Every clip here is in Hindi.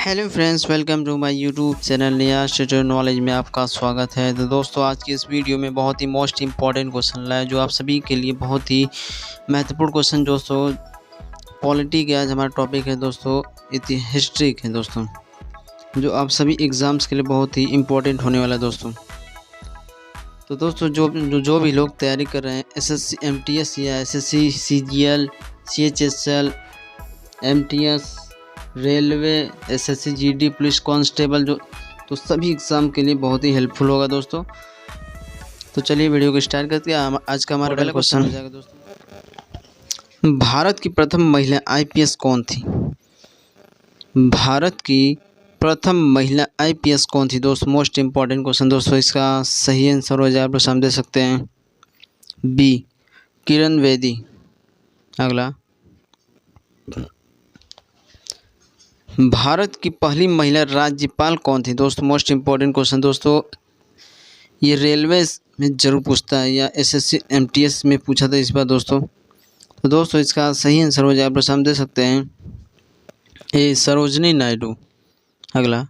Hello friends, welcome to my YouTube channel नया स्टूडेंट नॉलेज में आपका स्वागत है। तो दोस्तों, आज की इस वीडियो में बहुत ही मोस्ट इम्पॉर्टेंट क्वेश्चन लाया है, जो आप सभी के लिए बहुत ही महत्वपूर्ण क्वेश्चन। दोस्तों, पॉलिटी के आज हमारा टॉपिक है दोस्तों, हिस्ट्री के दोस्तों, जो आप सभी एग्ज़ाम्स के लिए बहुत ही इम्पोर्टेंट होने वाला है दोस्तों। तो दोस्तों, जो भी लोग तैयारी कर रहे हैं एसएससी एमटीएस या SSC CGL CHSL MTS railway SSC GD police constable, तो सभी एग्ज़ाम के लिए बहुत ही हेल्पफुल होगा दोस्तों। तो चलिए वीडियो को स्टार्ट करते हैं। आज का हमारा पहला क्वेश्चन हो जाएगा दोस्तों, भारत की प्रथम महिला आईपीएस कौन थी? भारत की प्रथम महिला आईपीएस कौन थी दोस्तों? मोस्ट इम्पॉर्टेंट क्वेश्चन दोस्तों। इसका सही आंसर हो जाए आप दे सकते हैं बी, किरण बेदी। अगला, भारत की पहली महिला राज्यपाल कौन थी दोस्तों? मोस्ट इम्पॉर्टेंट क्वेश्चन दोस्तों, ये रेलवे में जरूर पूछता है या एसएससी एमटीएस में पूछा था इस बार दोस्तों। तो दोस्तों, इसका सही आंसर हो जाए आप सामने दे सकते हैं ए, सरोजनी नायडू। अगला,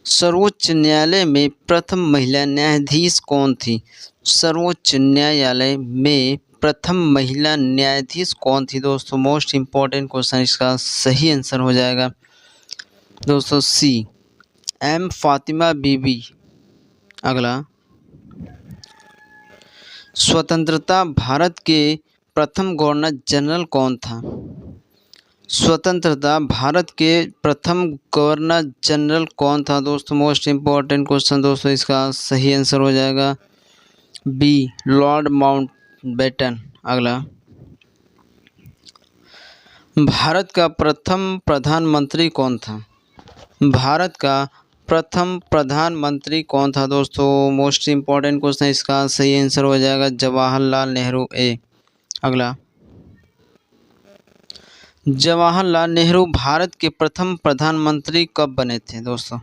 सर्वोच्च न्यायालय में प्रथम महिला न्यायाधीश कौन थी? सर्वोच्च न्यायालय में प्रथम महिला न्यायाधीश कौन थी दोस्तों? Most important question. इसका सही आंसर हो जाएगा दोस्तों सी, एम फातिमा बीबी। अगला, स्वतंत्रता भारत के प्रथम गवर्नर जनरल कौन था? स्वतंत्रता भारत के प्रथम गवर्नर जनरल कौन था दोस्तों? मोस्ट इम्पॉर्टेंट क्वेश्चन दोस्तों। इसका सही आंसर हो जाएगा बी, लॉर्ड माउंटबेटन। अगला, भारत का प्रथम प्रधानमंत्री कौन था? भारत का प्रथम प्रधानमंत्री कौन था दोस्तों? Most important question. इसका सही आंसर हो जाएगा जवाहरलाल नेहरू ए। अगला, जवाहरलाल नेहरू भारत के प्रथम प्रधानमंत्री कब बने थे दोस्तों?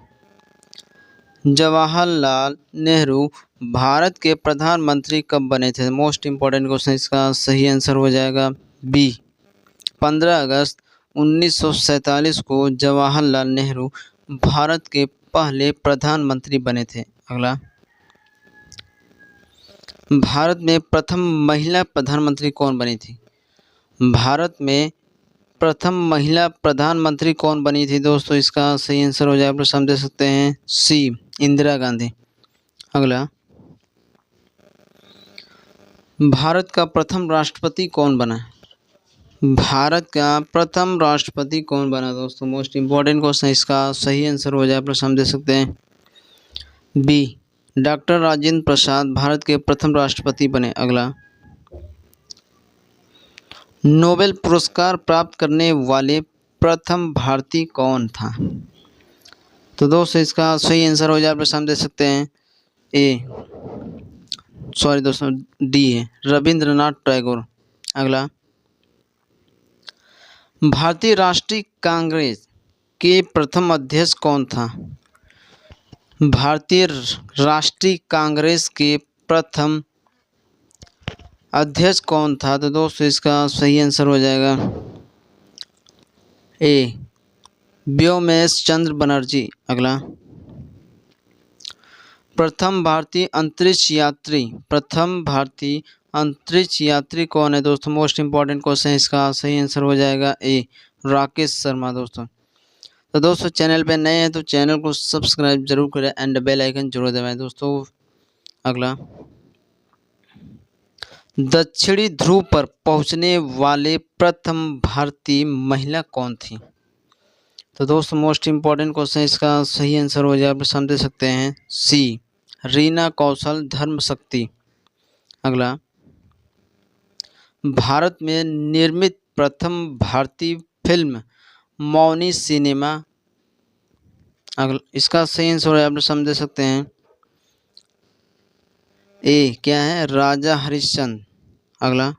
जवाहरलाल नेहरू भारत के प्रधानमंत्री कब बने थे? Most important question. इसका सही आंसर हो जाएगा बी, 15 अगस्त 1947 को जवाहरलाल नेहरू भारत के पहले प्रधानमंत्री बने थे। अगला, भारत में प्रथम महिला प्रधानमंत्री कौन बनी थी? भारत में प्रथम महिला प्रधानमंत्री कौन बनी थी दोस्तों? इसका सही आंसर हो जाए आप समझ सकते हैं सी, इंदिरा गांधी। अगला, भारत का प्रथम राष्ट्रपति कौन बना? भारत का प्रथम राष्ट्रपति कौन बना दोस्तों? Most important question. इसका सही आंसर हो जाए आप समझ सकते हैं बी, डॉक्टर राजेंद्र प्रसाद भारत के प्रथम राष्ट्रपति बने। अगला, नोबेल पुरस्कार प्राप्त करने वाले प्रथम भारतीय कौन था? तो दोस्तों, इसका सही आंसर हो जाए आप समझ सकते हैं डी है, रविंद्रनाथ टैगोर। अगला, भारतीय राष्ट्रीय कांग्रेस के प्रथम अध्यक्ष कौन था? भारतीय राष्ट्रीय कांग्रेस के प्रथम अध्यक्ष कौन था? तो दोस्तों, इसका सही आंसर हो जाएगा ए, व्योमेश चंद्र बनर्जी। अगला, प्रथम भारतीय अंतरिक्ष यात्री कौन है दोस्तों? Most important question. इसका सही आंसर हो जाएगा ए, राकेश शर्मा दोस्तों। तो दोस्तों, चैनल पे नए हैं तो चैनल को सब्सक्राइब जरूर करें एंड बेल आइकन जरूर दबाएं दोस्तों। अगला, दक्षिणी ध्रुव पर पहुंचने वाले प्रथम भारतीय महिला कौन थी? तो दोस्तों, मोस्ट इम्पॉर्टेंट क्वेश्चन। इसका सही आंसर हो जाए आप समझ सकते हैं सी, रीना कौशल धर्मशक्ति। अगला, भारत में निर्मित प्रथम भारतीय फिल्म मौनी सिनेमा। अगला, इसका सही आंसर आप समझ सकते हैं ए, क्या है, राजा हरिश्चंद्र। अगला,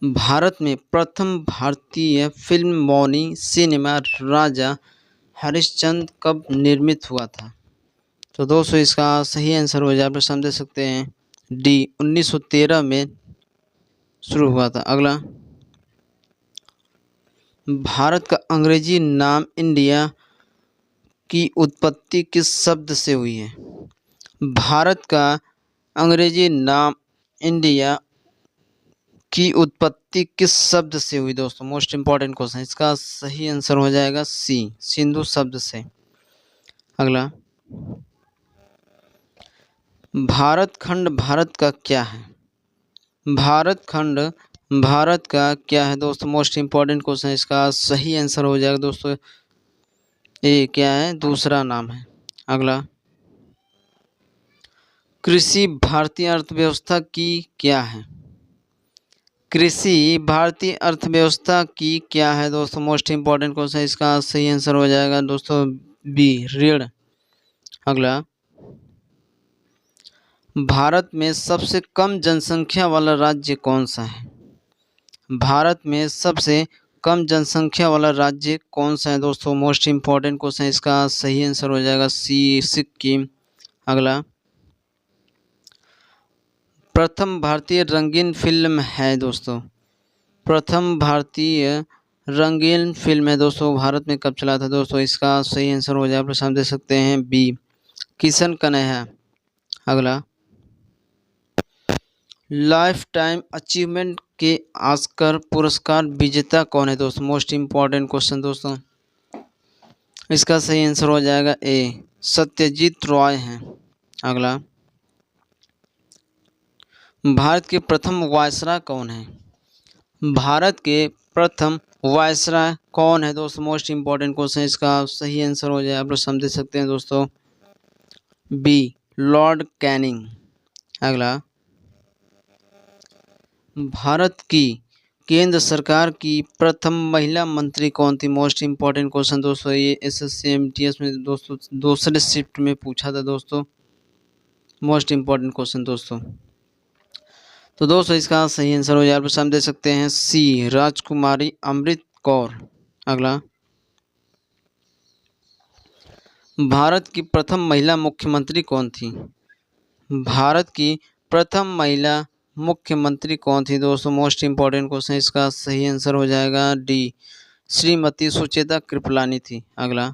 भारत में प्रथम भारतीय फिल्म मौनी सिनेमा राजा हरिश्चंद्र कब निर्मित हुआ था? तो दोस्तों, इसका सही आंसर हो जाए आप समझ सकते हैं डी, 1913 में शुरू हुआ था। अगला, भारत का अंग्रेजी नाम इंडिया की उत्पत्ति किस शब्द से हुई है? भारत का अंग्रेजी नाम इंडिया की उत्पत्ति किस शब्द से हुई दोस्तों? Most important question. इसका सही आंसर हो जाएगा सी, सिंधु शब्द से। अगला, भारत खंड भारत का क्या है? भारत खंड भारत का क्या है दोस्तों? Most important question. इसका सही आंसर हो जाएगा दोस्तों ए, क्या है? दूसरा नाम है। अगला, कृषि भारतीय अर्थव्यवस्था की क्या है? कृषि भारतीय अर्थव्यवस्था की क्या है दोस्तों? Most important question. इसका सही आंसर हो जाएगा दोस्तों बी, ऋण। अगला, भारत में सबसे कम जनसंख्या वाला राज्य कौन सा है? भारत में सबसे कम जनसंख्या वाला राज्य कौन सा है दोस्तों? Most important question. इसका सही आंसर हो जाएगा सी, सिक्किम। अगला, प्रथम भारतीय रंगीन फिल्म है दोस्तों? प्रथम भारतीय रंगीन फिल्म है दोस्तों, भारत में कब चला था दोस्तों? इसका सही आंसर हो जाएगा, आप दे सकते हैं बी, किशन कन्हैया। अगला, लाइफ टाइम अचीवमेंट के ऑस्कर पुरस्कार विजेता कौन है दोस्तों? मोस्ट इंपॉर्टेंट क्वेश्चन दोस्तों। इसका सही आंसर हो जाएगा ए, सत्यजीत रॉय हैं। अगला, भारत के प्रथम वायसराय कौन है? भारत के प्रथम वायसराय कौन है दोस्तों? Most important question. इसका सही आंसर हो जाए, आप लोग समझ सकते हैं दोस्तों बी, लॉर्ड कैनिंग। अगला, भारत की केंद्र सरकार की प्रथम महिला मंत्री कौन थी? मोस्ट इंपॉर्टेंट क्वेश्चन दोस्तों। ये SSC-MTS में दोस्तों दूसरे शिफ्ट में पूछा था दोस्तों। मोस्ट इंपॉर्टेंट क्वेश्चन दोस्तों। तो दोस्तों इसका सही आंसर हो जाए, आप समझ सकते हैं सी, राजकुमारी अमृत कौर। अगला, भारत की प्रथम महिला मुख्यमंत्री कौन थी? भारत की प्रथम महिला मुख्यमंत्री कौन थी दोस्तों? Most important question. इसका सही आंसर हो जाएगा डी, श्रीमती सुचेता कृपलानी थी। अगला,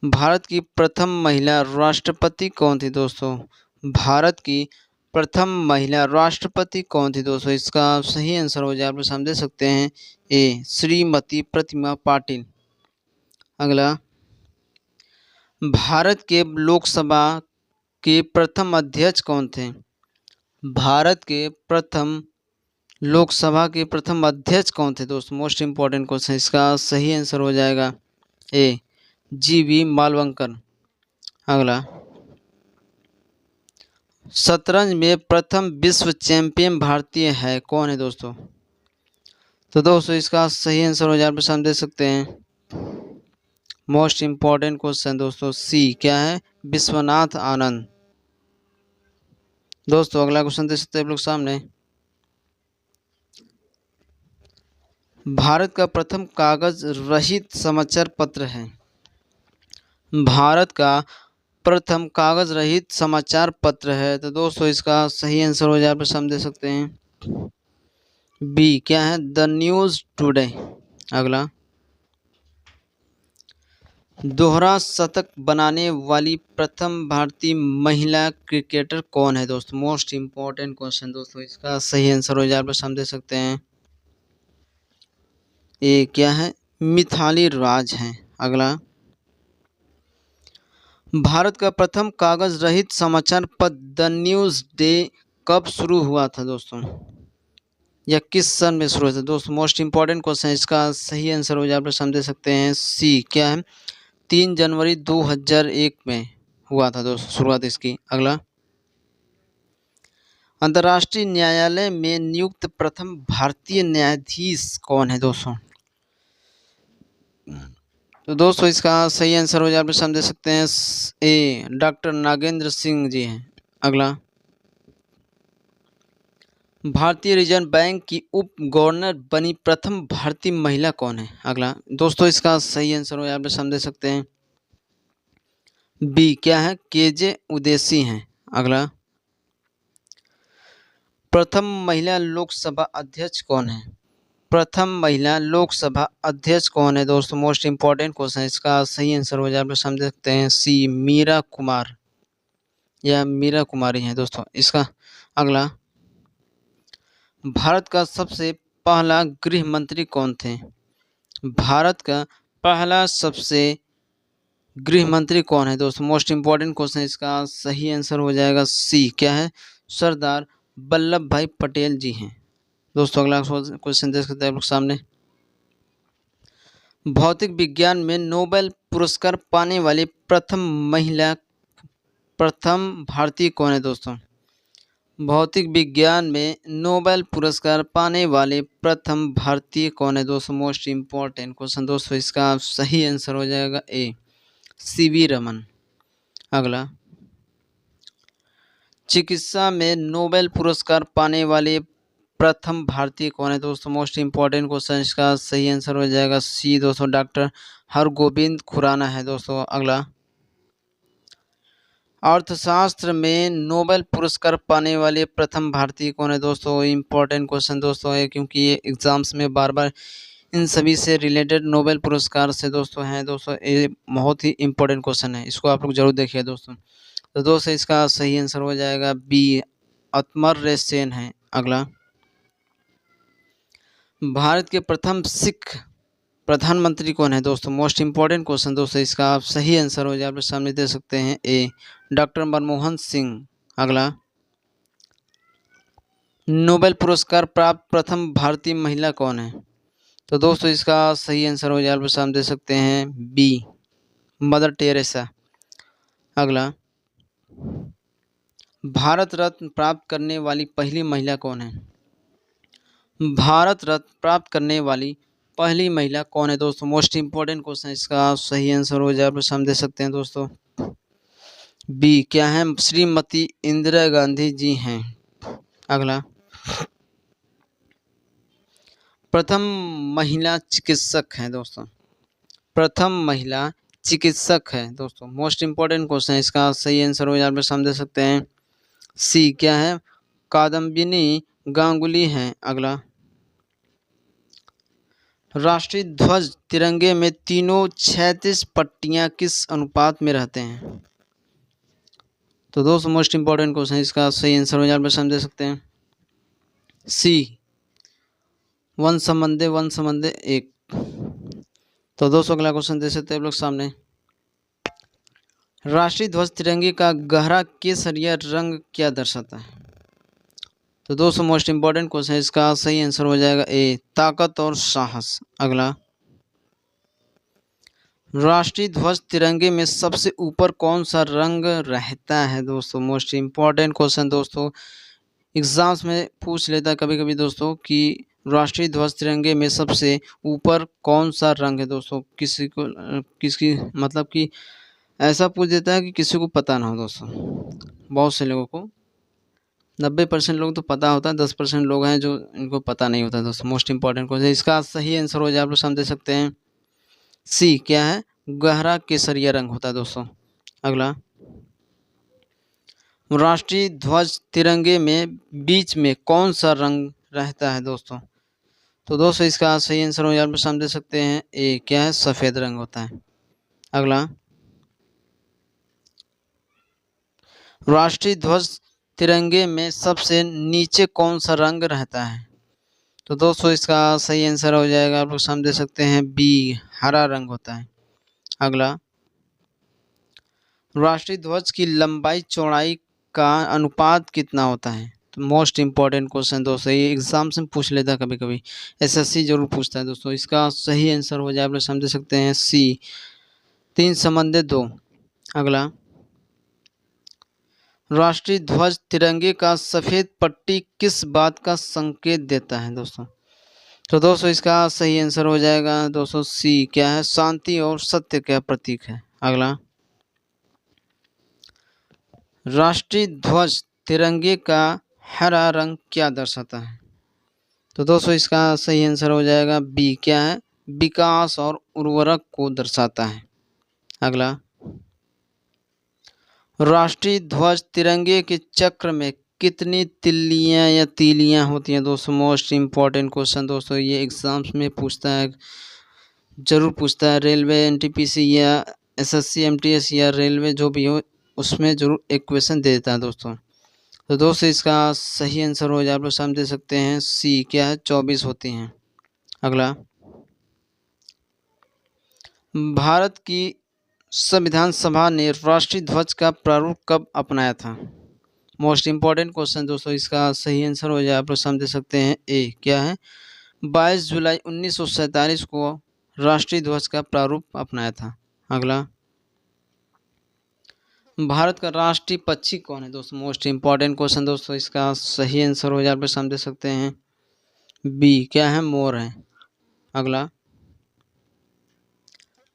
भारत की प्रथम महिला राष्ट्रपति कौन थी दोस्तों? भारत की प्रथम महिला राष्ट्रपति कौन थी दोस्तों? इसका सही आंसर हो जाए, आप समझ सकते हैं ए, श्रीमती प्रतिमा पाटिल। अगला, भारत के लोकसभा के प्रथम अध्यक्ष कौन थे? भारत के प्रथम लोकसभा के प्रथम अध्यक्ष कौन थे दोस्तों? Most important question. इसका सही आंसर हो जाएगा ए, GV मालवंकर। अगला, शतरंज में प्रथम विश्व चैंपियन भारतीय है कौन है दोस्तों? तो दोस्तों इसका सही आंसर हो जाए, आप समझ सकते हैं मोस्ट इंपॉर्टेंट क्वेश्चन दोस्तों सी, क्या है? विश्वनाथ आनंद। दोस्तों अगला क्वेश्चन देख सकते हैं आप लोग सामने। भारत का प्रथम कागज रहित समाचार पत्र है। भारत का प्रथम कागज रहित समाचार पत्र है। तो दोस्तों इसका सही आंसर हो जाए, आप समझ सकते हैं बी, क्या है? The news today. अगला, दोहरा शतक बनाने वाली प्रथम भारतीय महिला क्रिकेटर कौन है दोस्तों? मोस्ट इंपॉर्टेंट क्वेश्चन दोस्तों। इसका सही आंसर हो जाए, आप समझ सकते हैं ए, क्या है? मिथाली राज हैं। अगला, भारत का प्रथम कागज रहित समाचार पत्र द न्यूज़ डे कब शुरू हुआ था दोस्तों? या किस सन में शुरू हुआ था दोस्तों? Most important question. इसका सही आंसर हो जाए, आप समझ सकते हैं सी, क्या है? 3 जनवरी 2001 में हुआ था दोस्तों शुरुआत इसकी। अगला, अंतर्राष्ट्रीय न्यायालय में नियुक्त प्रथम भारतीय न्यायाधीश कौन है दोस्तों? तो दोस्तों इसका सही आंसर हो जाए, आप समझ सकते हैं ए, डॉक्टर नागेंद्र सिंह जी हैं। अगला, भारतीय रिजर्व बैंक की उप गवर्नर बनी प्रथम भारतीय महिला कौन है? अगला, दोस्तों इसका सही आंसर हो जाए, आप समझ सकते हैं बी, क्या है? KJ उदेसी हैं। अगला, प्रथम महिला लोकसभा अध्यक्ष कौन है? प्रथम महिला लोकसभा अध्यक्ष कौन है दोस्तों? मोस्ट इंपॉर्टेंट क्वेश्चन है। इसका सही आंसर हो जाए आप लोग समझ सकते हैं सी, मीरा कुमार या मीरा कुमारी है दोस्तों। इसका अगला, भारत का सबसे पहला गृह मंत्री कौन थे? भारत का पहला सबसे गृह मंत्री कौन है दोस्तों? मोस्ट इंपॉर्टेंट क्वेश्चन है। इसका सही आंसर हो जाएगा सी, क्या है? सरदार वल्लभ भाई पटेल जी हैं दोस्तों। अगला क्वेश्चन देख सकते हैं आप लोग सामने, भौतिक विज्ञान में नोबेल पुरस्कार पाने वाली प्रथम भारतीय कौन है दोस्तों? भौतिक विज्ञान में नोबेल पुरस्कार पाने वाले प्रथम भारतीय कौन है दोस्तों? मोस्ट इंपॉर्टेंट क्वेश्चन दोस्तों। इसका सही आंसर हो जाएगा ए, सीवी रमन। अगला, चिकित्सा में नोबेल पुरस्कार पाने वाले प्रथम भारतीय कौन है दोस्तों? Most important question. इसका सही आंसर हो जाएगा सी दोस्तों, डॉक्टर हरगोविंद खुराना है दोस्तों। अगला, अर्थशास्त्र में नोबेल पुरस्कार पाने वाले प्रथम भारतीय कौन है दोस्तों? इंपॉर्टेंट क्वेश्चन दोस्तों है, क्योंकि ये एग्जाम्स में बार बार इन सभी से रिलेटेड नोबेल पुरस्कार से दोस्तों हैं दोस्तों। ये बहुत ही इंपॉर्टेंट क्वेश्चन है, इसको आप लोग जरूर देखिए दोस्तों। तो दोस्तों इसका सही आंसर हो जाएगा बी, अमर्त्य सेन है। अगला, भारत के प्रथम सिख प्रधानमंत्री कौन है दोस्तों? मोस्ट इंपॉर्टेंट क्वेश्चन दोस्तों। इसका आप सही आंसर हो जाए आप लोग सामने दे सकते हैं ए, डॉक्टर मनमोहन सिंह। अगला, नोबेल पुरस्कार प्राप्त प्रथम भारतीय महिला कौन है? तो दोस्तों इसका सही आंसर हो जाए आप लोग सामने दे सकते हैं बी, मदर टेरेसा। अगला, भारत रत्न प्राप्त करने वाली पहली महिला कौन है? भारत रत्न प्राप्त करने वाली पहली महिला कौन है दोस्तों? Most important question. इसका सही आंसर हो जाए आप लोग सामने दे सकते हैं दोस्तों बी, क्या है? श्रीमती इंदिरा गांधी जी हैं। अगला, प्रथम महिला चिकित्सक है दोस्तों। प्रथम महिला चिकित्सक है दोस्तों। मोस्ट इंपॉर्टेंट क्वेश्चन है। इसका सही आंसर हो जाए आप लोग सामने दे सकते हैं सी, क्या है? कादम्बिनी गांगुली हैं। अगला, राष्ट्रीय ध्वज तिरंगे में तीनों 36 पट्टियां किस अनुपात में रहते हैं? तो दोस्तों मोस्ट इंपॉर्टेंट क्वेश्चन है। इसका सही आंसर हो जाए आप लोग समझ सकते हैं सी, 1:1 तो दोस्तों अगला क्वेश्चन दे सकते हैं आप लोग सामने, राष्ट्रीय ध्वज तिरंगे का गहरा केसरिया रंग क्या दर्शाता है? तो दोस्तों मोस्ट इंपॉर्टेंट क्वेश्चन है। इसका सही आंसर हो जाएगा ए, ताकत और साहस। अगला, राष्ट्रीय ध्वज तिरंगे में सबसे ऊपर कौन सा रंग रहता है दोस्तों? मोस्ट इंपॉर्टेंट क्वेश्चन दोस्तों, एग्जाम्स में पूछ लेता है कभी कभी दोस्तों कि राष्ट्रीय ध्वज तिरंगे में सबसे ऊपर कौन सा रंग है दोस्तों। किसकी मतलब कि ऐसा पूछ देता है कि किसी को पता ना हो दोस्तों। बहुत से लोगों को 90% लोग तो पता होता है, 10% लोग हैं जो इनको पता नहीं होता दोस्तों। Most important question. इसका सही आंसर हो जाए आप लोग समझ सकते हैं सी, क्या है? गहरा केसरिया रंग होता है दोस्तों। अगला, राष्ट्रीय ध्वज तिरंगे में बीच में कौन सा रंग रहता है दोस्तों? तो दोस्तों इसका सही आंसर हो जाए आप लोग समझ सकते हैं ए, क्या है? सफेद रंग होता है। अगला, राष्ट्रीय ध्वज तिरंगे में सबसे नीचे कौन सा रंग रहता है? तो दोस्तों इसका सही आंसर हो जाएगा आप लोग समझ सकते हैं बी, हरा रंग होता है। अगला, राष्ट्रीय ध्वज की लंबाई चौड़ाई का अनुपात कितना होता है? तो मोस्ट इंपॉर्टेंट क्वेश्चन दोस्तों, ये एग्जाम से पूछ लेता है कभी कभी, एसएससी जरूर पूछता है दोस्तों। इसका सही आंसर हो जाए आप लोग समझ सकते हैं सी, 3:2। अगला, राष्ट्रीय ध्वज तिरंगे का सफेद पट्टी किस बात का संकेत देता है दोस्तों? तो दोस्तों इसका सही आंसर हो जाएगा दोस्तों सी, क्या है? शांति और सत्य का प्रतीक है। अगला, राष्ट्रीय ध्वज तिरंगे का हरा रंग क्या दर्शाता है? तो दोस्तों इसका सही आंसर हो जाएगा बी, क्या है? विकास और उर्वरक को दर्शाता है। अगला, राष्ट्रीय ध्वज तिरंगे के चक्र में कितनी तिल्लियाँ या तीलियाँ होती हैं दोस्तों? मोस्ट इम्पॉर्टेंट क्वेश्चन दोस्तों, ये एग्ज़ाम्स में पूछता है, ज़रूर पूछता है। रेलवे एनटीपीसी या एसएससी एमटीएस या रेलवे जो भी हो, उसमें ज़रूर एक क्वेश्चन दे देता है दोस्तों। तो दोस्तों इसका सही आंसर हो जाए, आप लोग समझ सकते हैं सी, क्या है, 24 होती हैं। अगला, भारत की संविधान सभा ने राष्ट्रीय ध्वज का प्रारूप कब अपनाया था? मोस्ट इम्पॉर्टेंट क्वेश्चन दोस्तों, इसका सही आंसर हो जाए, आप लोग समझ सकते हैं ए, क्या है, 22 जुलाई 1947 को राष्ट्रीय ध्वज का प्रारूप अपनाया था। अगला, भारत का राष्ट्रीय पक्षी कौन है दोस्तों? मोस्ट इम्पॉर्टेंट क्वेश्चन दोस्तों, इसका सही आंसर हो जाए, आप लोग समझ सकते हैं बी, क्या है, मोर है। अगला,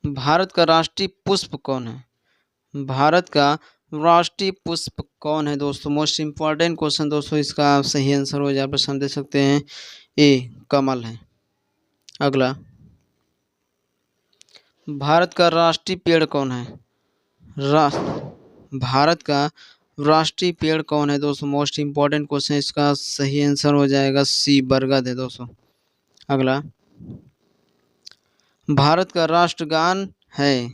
भारत का राष्ट्रीय पुष्प कौन है? भारत का राष्ट्रीय पुष्प कौन है दोस्तों? मोस्ट इम्पॉर्टेंट क्वेश्चन दोस्तों, इसका सही आंसर हो जाए, आप समझ सकते हैं ए, कमल है। अगला, भारत का राष्ट्रीय पेड़ कौन है? भारत का राष्ट्रीय पेड़ कौन है दोस्तों? मोस्ट इम्पॉर्टेंट क्वेश्चन, इसका सही आंसर हो जाएगा सी, बरगद है दोस्तों। अगला, भारत का राष्ट्रगान है,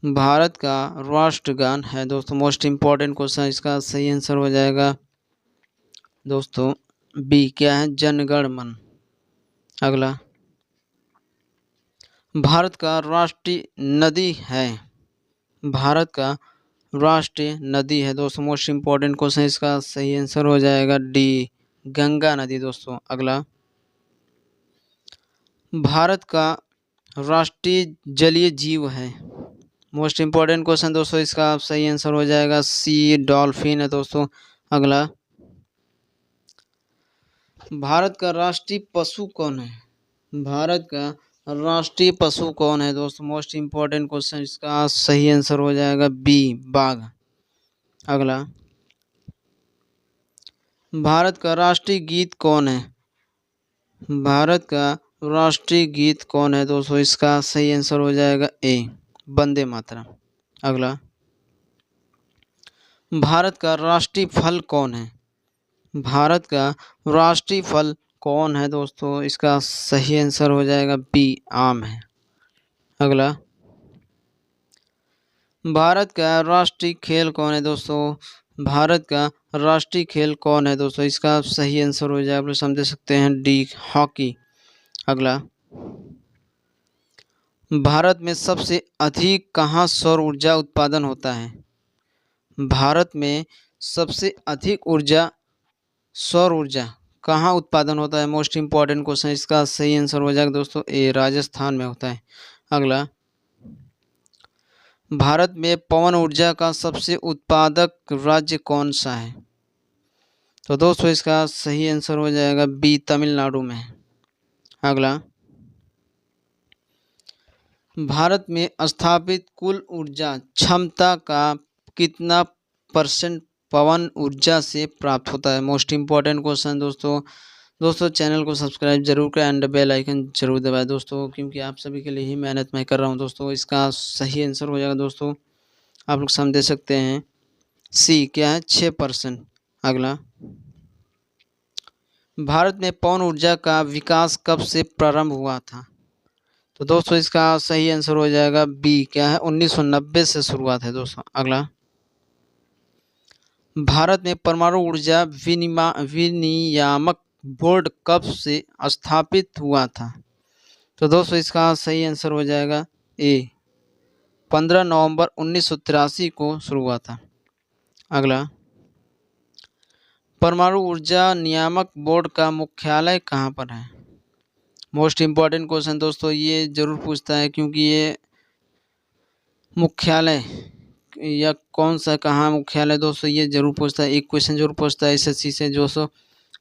भारत का राष्ट्रगान है दोस्तों। मोस्ट इम्पॉर्टेंट क्वेश्चन, इसका सही आंसर हो जाएगा दोस्तों बी, क्या है, जनगण मन। अगला, भारत का राष्ट्रीय नदी है, भारत का राष्ट्रीय नदी है दोस्तों। मोस्ट इम्पॉर्टेंट क्वेश्चन, इसका सही आंसर हो जाएगा डी, गंगा नदी दोस्तों। अगला, भारत का राष्ट्रीय जलीय जीव है, मोस्ट इम्पॉर्टेंट क्वेश्चन दोस्तों, इसका सही आंसर हो जाएगा सी, डॉल्फिन है दोस्तों। अगला, भारत का राष्ट्रीय पशु कौन है? भारत का राष्ट्रीय पशु कौन है दोस्तों? मोस्ट इम्पॉर्टेंट क्वेश्चन, इसका सही आंसर हो जाएगा बी, बाघ। अगला, भारत का राष्ट्रीय गीत कौन है? भारत का राष्ट्रीय गीत कौन है दोस्तों? इसका सही आंसर हो जाएगा ए, वंदे मातरम। अगला, भारत का राष्ट्रीय फल कौन है? भारत का राष्ट्रीय फल कौन है दोस्तों? इसका सही आंसर हो जाएगा बी, आम है। अगला, भारत का राष्ट्रीय खेल कौन है दोस्तों? भारत का राष्ट्रीय खेल कौन है दोस्तों? इसका सही आंसर हो जाए, आप लोग समझ सकते हैं डी, हॉकी। अगला, भारत में सबसे अधिक कहाँ सौर ऊर्जा उत्पादन होता है? भारत में सबसे अधिक सौर ऊर्जा कहाँ उत्पादन होता है? मोस्ट इम्पॉर्टेंट क्वेश्चन, इसका सही आंसर हो जाएगा दोस्तों ए, राजस्थान में होता है। अगला, भारत में पवन ऊर्जा का सबसे उत्पादक राज्य कौन सा है? तो दोस्तों इसका सही आंसर हो जाएगा बी, तमिलनाडु में। अगला, भारत में स्थापित कुल ऊर्जा क्षमता का कितना % पवन ऊर्जा से प्राप्त होता है? मोस्ट इम्पॉर्टेंट क्वेश्चन दोस्तों चैनल को सब्सक्राइब जरूर करें एंड बेल आइकन जरूर दबाएं दोस्तों, क्योंकि आप सभी के लिए ही मेहनत मैं कर रहा हूं दोस्तों। इसका सही आंसर हो जाएगा दोस्तों, आप लोग समझ सकते हैं सी, क्या है, 6%। अगला, भारत में पवन ऊर्जा का विकास कब से प्रारंभ हुआ था? तो दोस्तों इसका सही आंसर हो जाएगा बी, क्या है, 1990 से शुरुआत है दोस्तों। अगला, भारत में परमाणु ऊर्जा विनियामक बोर्ड कब से स्थापित हुआ था? तो दोस्तों इसका सही आंसर हो जाएगा ए, 15 नवंबर 1983 को शुरू हुआ था। अगला, परमाणु ऊर्जा नियामक बोर्ड का मुख्यालय कहाँ पर है? मोस्ट इम्पॉर्टेंट क्वेश्चन दोस्तों, ये जरूर पूछता है, क्योंकि ये मुख्यालय या कौन सा, कहाँ मुख्यालय दोस्तों, ये जरूर पूछता है। एक क्वेश्चन जरूर पूछता है एसएससी से दोस्तों,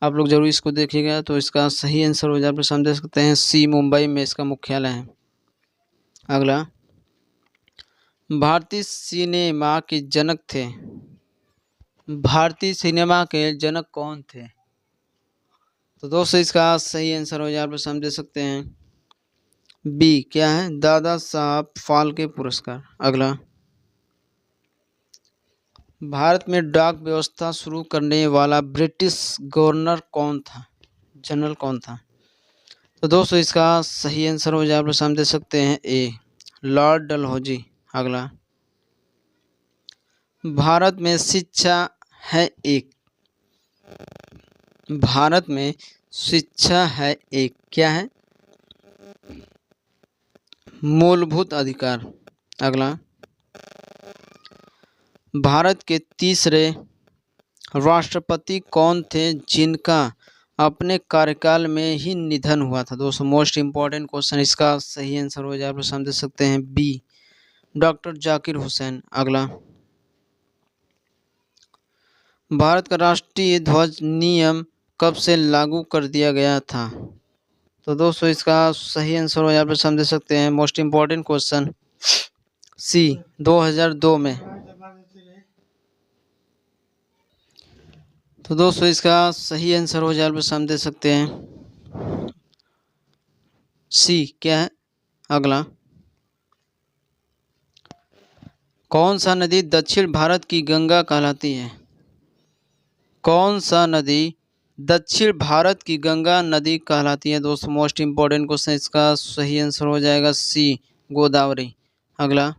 आप लोग जरूर इसको देखिएगा। तो इसका सही आंसर हो जाए, आप समझ सकते हैं सी, मुंबई में इसका मुख्यालय है। अगला, भारतीय सिनेमा के जनक थे, भारतीय सिनेमा के जनक कौन थे? तो दोस्तों इसका सही आंसर हो जाए, आप समझ सकते हैं बी, क्या है, दादा साहब फाल्के पुरस्कार। अगला, भारत में डाक व्यवस्था शुरू करने वाला ब्रिटिश गवर्नर कौन था, जनरल कौन था? तो दोस्तों इसका सही आंसर हो जाए आप लोग सामने दे सकते हैं ए, लॉर्ड डलहौजी। अगला, भारत में शिक्षा है एक, भारत में शिक्षा है एक क्या है? मूलभूत अधिकार। अगला, भारत के तीसरे राष्ट्रपति कौन थे जिनका अपने कार्यकाल में ही निधन हुआ था? दोस्तों मोस्ट इम्पॉर्टेंट क्वेश्चन, इसका सही आंसर हो जाए आप लोग समझ सकते हैं बी, डॉक्टर जाकिर हुसैन। अगला, भारत का राष्ट्रीय ध्वज नियम कब से लागू कर दिया गया था? तो दोस्तों इसका सही आंसर हो जाए आप लोग समझ सकते हैं मोस्ट इम्पॉर्टेंट क्वेश्चन सी, 2002 में। तो दोस्तों इसका सही आंसर हो जाए आप लोग समझ सकते हैं सी क्या है? अगला, कौन सा नदी दक्षिण भारत की गंगा कहलाती है? कौन सा नदी दक्षिण भारत की गंगा नदी कहलाती है? दोस्तों मोस्ट इम्पोर्टेंट क्वेश्चन, इसका सही आंसर हो जाएगा सी, गोदावरी। अगला,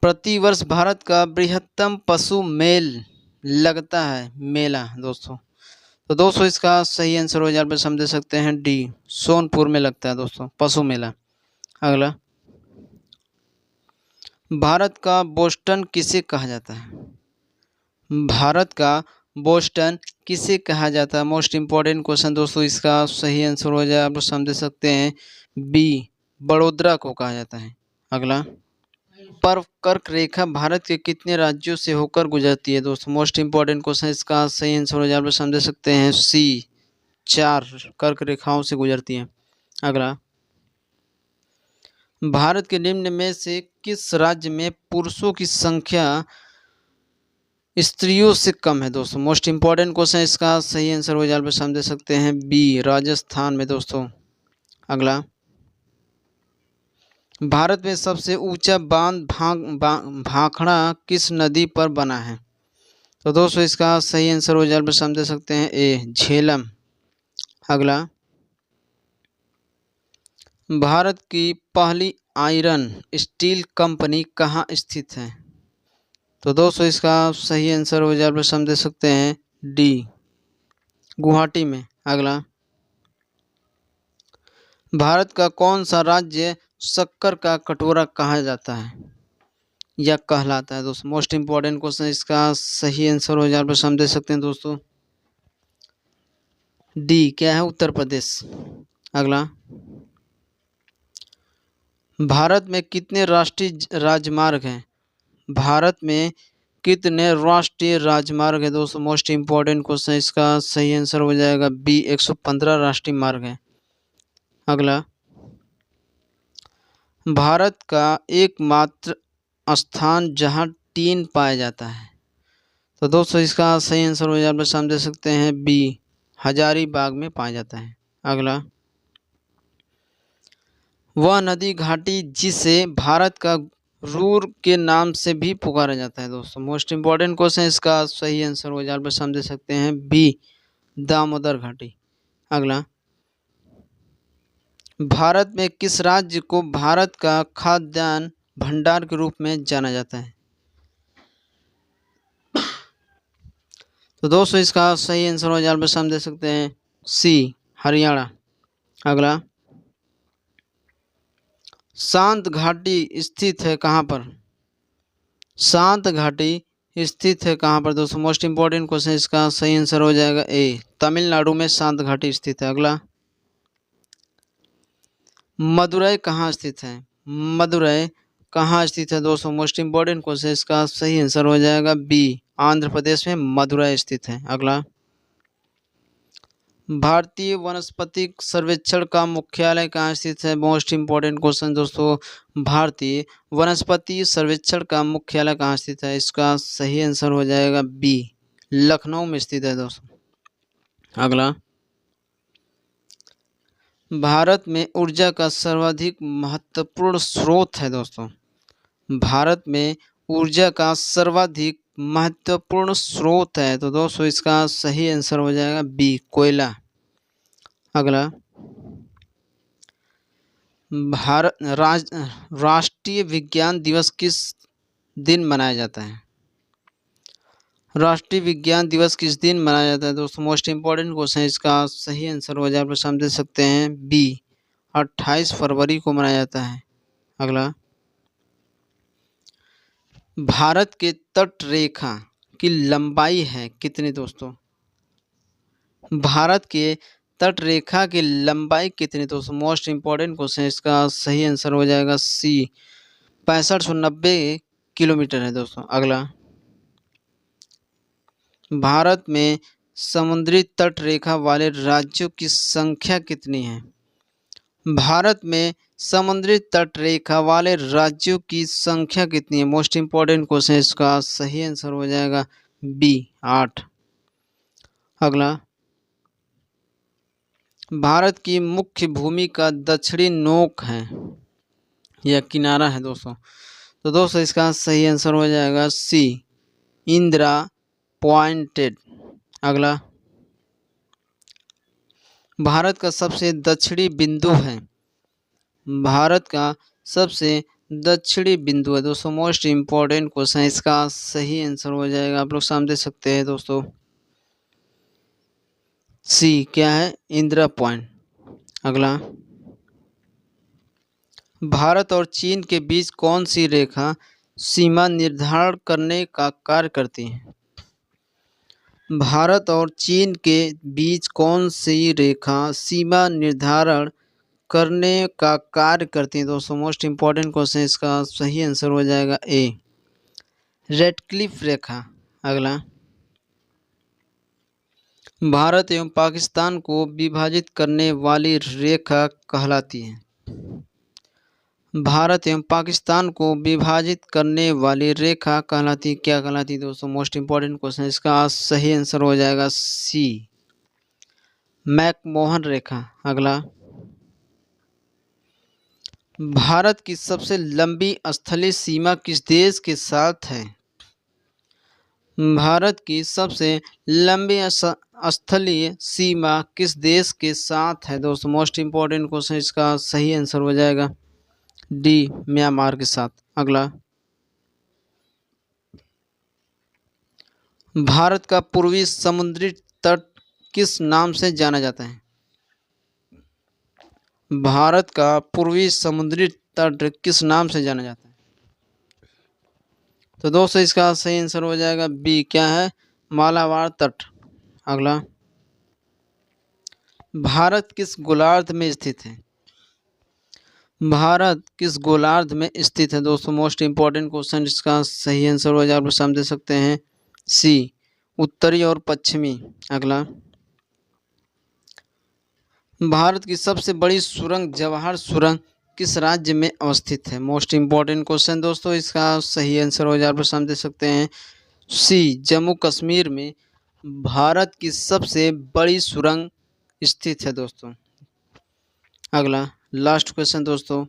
प्रतिवर्ष भारत का बृहत्तम पशु मेल लगता है, मेला दोस्तों। तो दोस्तों इसका सही आंसर हो जाए आप समझ सकते हैं डी, सोनपुर में लगता है दोस्तों पशु मेला। अगला, भारत का बोस्टन किसे कहा जाता है? भारत का बोस्टन किसे कहा जाता है? मोस्ट इम्पोर्टेंट क्वेश्चन दोस्तों, इसका सही आंसर हो जाए आप लोग समझ सकते हैं बी, बड़ोदरा को कहा जाता है। अगला, पर कर्क रेखा भारत के कितने राज्यों से होकर गुजरती है? दोस्तों मोस्ट इम्पोर्टेंट क्वेश्चन, इसका सही आंसर हो जाए आप लोग समझ सकते हैं सी, 4 कर्क रेखाओं से गुजरती है। अगला, भारत के निम्न में से किस राज्य में पुरुषों की संख्या स्त्रियों से कम है? दोस्तों मोस्ट इम्पोर्टेंट क्वेश्चन, इसका सही आंसर हो जाए आप समझ सकते हैं बी, राजस्थान में दोस्तों। अगला, भारत में सबसे ऊंचा बांध भाखड़ा किस नदी पर बना है? तो दोस्तों इसका सही आंसर हो जाए आप समझ सकते हैं ए, झेलम। अगला, भारत की पहली आयरन स्टील कंपनी कहाँ स्थित है? तो दोस्तों इसका सही आंसर हो जाए आप समझ सकते हैं डी, गुवाहाटी में। अगला, भारत का कौन सा राज्य शक्कर का कटोरा कहा जाता है या कहलाता है? दोस्तों मोस्ट इम्पोर्टेंट क्वेश्चन, इसका सही आंसर हो जाए आप समझ सकते हैं दोस्तों डी क्या है, उत्तर प्रदेश। अगला, भारत में कितने राष्ट्रीय राजमार्ग हैं? भारत में कितने राष्ट्रीय राजमार्ग है? दोस्तों मोस्ट इम्पोर्टेंट क्वेश्चन, इसका सही आंसर हो जाएगा बी, 115 राष्ट्रीय मार्ग है। अगला, भारत का एकमात्र स्थान जहां टीन पाया जाता है? तो दोस्तों इसका सही आंसर हो जाए आप समझ सकते हैं बी, हजारीबाग में पाया जाता है। अगला, वह नदी घाटी जिसे भारत का रूर के नाम से भी पुकारा जाता है? दोस्तों मोस्ट इम्पोर्टेंट क्वेश्चन, इसका सही आंसर हो जाए आप समझ सकते हैं बी, दामोदर घाटी। अगला, भारत में किस राज्य को भारत का खाद्यान्न भंडार के रूप में जाना जाता है? तो दोस्तों इसका सही आंसर हो जाए आप समझ सकते हैं सी, हरियाणा। अगला, शांत घाटी स्थित है कहाँ पर? शांत घाटी स्थित है कहाँ पर? दोस्तों मोस्ट इम्पोर्टेंट क्वेश्चन, इसका सही आंसर हो जाएगा ए, तमिलनाडु में शांत घाटी स्थित है। अगला, मदुरई कहाँ स्थित है? मदुरई कहाँ स्थित है? दोस्तों मोस्ट इम्पोर्टेंट क्वेश्चन, इसका सही आंसर हो जाएगा बी, आंध्र प्रदेश में मदुरई स्थित है। अगला, भारतीय वनस्पतिक सर्वेक्षण का मुख्यालय कहाँ स्थित है? मोस्ट इम्पोर्टेंट क्वेश्चन दोस्तों, भारतीय वनस्पति सर्वेक्षण का मुख्यालय कहाँ स्थित है? इसका सही आंसर हो जाएगा बी, लखनऊ में स्थित है दोस्तों। अगला, भारत में ऊर्जा का सर्वाधिक महत्वपूर्ण स्रोत है दोस्तों, भारत में ऊर्जा का सर्वाधिक महत्वपूर्ण स्रोत है? तो दोस्तों इसका सही आंसर हो जाएगा बी, कोयला। अगला, भारत राष्ट्रीय विज्ञान दिवस किस दिन मनाया जाता है? राष्ट्रीय विज्ञान दिवस किस दिन मनाया जाता है? दोस्तों मोस्ट इम्पोर्टेंट क्वेश्चन है, इसका सही आंसर हो जाए आप समझ सकते हैं बी, 28 फरवरी को मनाया जाता है। अगला, भारत के तट रेखा की लंबाई है कितनी? दोस्तों भारत के तट रेखा की लंबाई कितनी? दोस्तों मोस्ट इम्पोर्टेंट क्वेश्चन है, इसका सही आंसर हो जाएगा सी, 6590 किलोमीटर है। दोस्तों अगला, भारत में समुद्री तट रेखा वाले राज्यों की संख्या कितनी है? भारत में समुद्री तट रेखा वाले राज्यों की संख्या कितनी है? मोस्ट इम्पोर्टेंट क्वेश्चन, इसका सही आंसर हो जाएगा बी, 8। अगला, भारत की मुख्य भूमि का दक्षिणी नोक है या किनारा है? दोस्तों तो दोस्तों इसका सही आंसर हो जाएगा सी, इंदिरा पॉइंटेड। अगला, भारत का सबसे दक्षिणी बिंदु है? भारत का सबसे दक्षिणी बिंदु है। दोस्तों मोस्ट इम्पोर्टेंट क्वेश्चन है, इसका सही आंसर हो जाएगा, आप लोग सामने सकते हैं दोस्तों सी, क्या है? इंदिरा पॉइंट। अगला, भारत और चीन के बीच कौन सी रेखा सीमा निर्धारण करने का कार्य करती है? भारत और चीन के बीच कौन सी रेखा सीमा निर्धारण करने का कार्य करती है? दोस्तों मोस्ट इम्पोर्टेंट क्वेश्चन, इसका सही आंसर हो जाएगा ए, रेडक्लिफ रेखा। अगला, भारत एवं पाकिस्तान को विभाजित करने वाली रेखा कहलाती है? भारत एवं पाकिस्तान को विभाजित करने वाली रेखा कहलाती, क्या कहलाती? दोस्तों मोस्ट इम्पोर्टेंट क्वेश्चन, इसका सही आंसर हो जाएगा सी, मैकमोहन रेखा। अगला, भारत की सबसे लंबी स्थलीय सीमा किस देश के साथ है? भारत की सबसे लंबी स्थलीय सीमा किस देश के साथ है? दोस्तों मोस्ट इम्पोर्टेंट क्वेश्चन, इसका सही आंसर हो जाएगा डी, म्यांमार के साथ। अगला, भारत का पूर्वी समुद्री तट किस नाम से जाना जाता है? भारत का पूर्वी समुद्री तट किस नाम से जाना जाता है? तो दोस्तों इसका सही आंसर हो जाएगा बी, क्या है? मालाबार तट। अगला, भारत किस गोलार्ध में स्थित है? भारत किस गोलार्ध में स्थित है? दोस्तों मोस्ट इम्पोर्टेंट क्वेश्चन, इसका सही आंसर हो जाए आप समझ सकते हैं सी, उत्तरी और पश्चिमी। अगला, भारत की सबसे बड़ी सुरंग जवाहर सुरंग किस राज्य में अवस्थित है? मोस्ट इम्पोर्टेंट क्वेश्चन दोस्तों, इसका सही आंसर हो जाए आप समझ सकते हैं सी, जम्मू कश्मीर में भारत की सबसे बड़ी सुरंग स्थित है। दोस्तों अगला, लास्ट क्वेश्चन दोस्तों,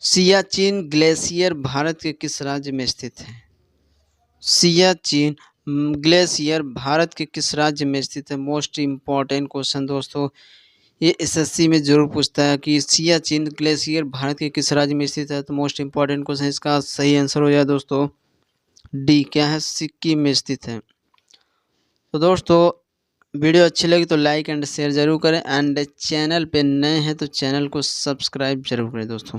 सियाचिन ग्लेशियर भारत के किस राज्य में स्थित है? सियाचिन ग्लेशियर भारत के किस राज्य में स्थित है? मोस्ट इम्पॉर्टेंट क्वेश्चन दोस्तों, ये एसएससी में जरूर पूछता है कि सियाचिन ग्लेशियर भारत के किस राज्य में स्थित है। तो मोस्ट इम्पॉर्टेंट क्वेश्चन, इसका सही आंसर हो जाए दोस्तों डी, क्या है? सिक्किम में स्थित है। तो दोस्तों वीडियो अच्छी लगी तो लाइक एंड शेयर जरूर करें, एंड चैनल पे नए हैं तो चैनल को सब्सक्राइब जरूर करें दोस्तों।